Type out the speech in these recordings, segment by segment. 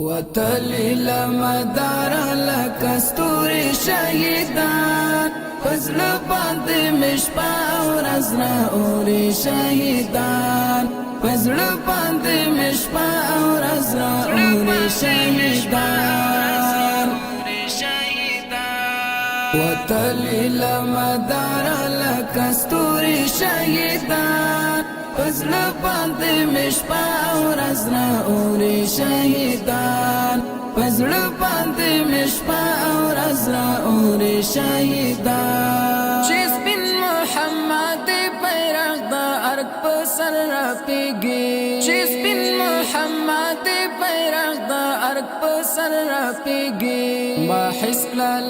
وتلی لمدار لکستوری شهیدان فضل باندې مشپا ورځ راوري شهیدان فضل باندې مشپا ورځ راوري شهیدان وتلی لمدار لکستوری شهیدان فضل باندې مشپا ورځ راوري شهیدان فضل باندې مشپا ورځ راوري شهیدان چې سپین محمد بیرغ د ارګ په سر راپیږي چې سپین محمد بیرغ د ارګ په سر راپیږي ما حس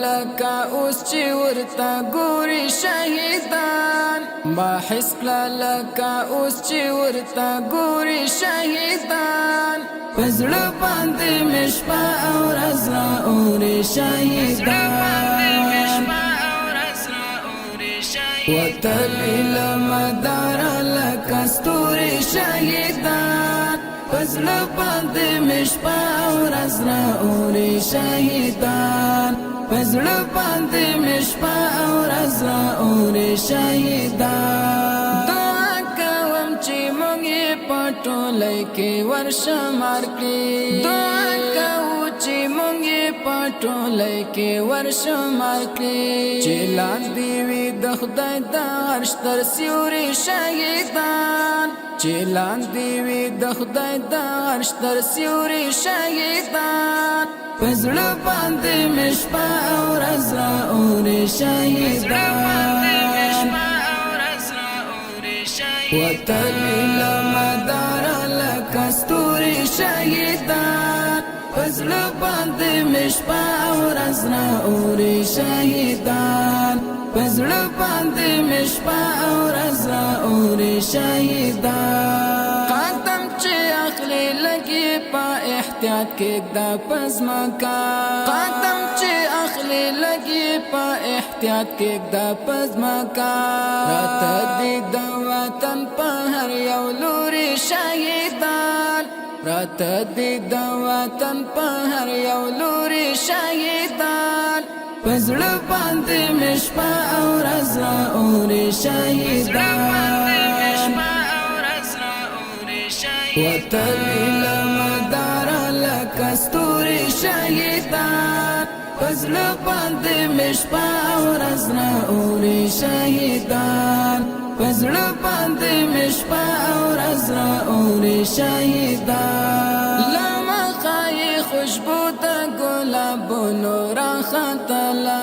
لکه اوس چې ورته ګوري شهیدان ما حس لکه اوس چې ورته ګوري شهیدان فضل باندې مشپا ورځ راوري شهیدان وتلی لمدار لکستوری شهیدان فضل باندې مشپا ورځ راوري شهیدان فضل باندې مشپا ورځ راوري شهیدان دعا کوم چې موږ پټولای کې ورشمار کړي دعا کوم چې موږ پټولای کې ورشمار کړي چې لاندې وي د خدای د عرش تر سیوري شهیدان چې لاندې وي د خدای د عرش تر سیوري شهیدان فضل باندې مشپا ورځ راوري شهیدان وتلی لمدار لکستوری شهیدان فضل باندې مشپا ورځ راوري شهیدان فضل باندې مشپا ورځ راوري شهیدان قدم چې اخلي لګي په احتیاط کې دا پزماکا قدم چې اخلي لګي په احتیاط کې دا پزماکا راته دي د وطن په هر یو لوري شهیدان راته دي د وطن په هر یو لوري شهیدان فضل باندې مشپا ورځ راوري شهیدان وتلی لمدار لکستوری شهیدان فضل باندې مشپا ورځ راوري شهیدان فضل باندې مشپا ورځ راوري شهیدان لمخای خوشبو د ګلابونو راختلا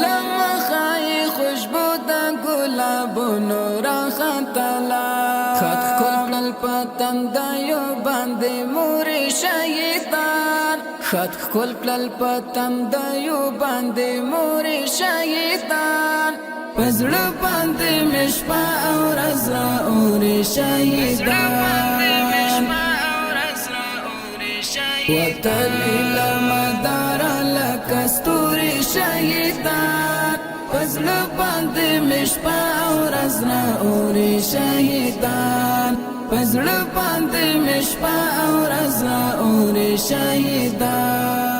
لمخای خوشبو د ګلابونو راختلا خط کول پتن د یو باندې مور شهیدان خط کول پتن د یو باندې مور شهیدان فضل باندې مشپا ورځ راوري شهیدان وتلی لمدار لکستوری شهیدان فضل باندې مشپا ورځ راوري شهیدان فضل باندې مشپا ورځ راوري شهیدان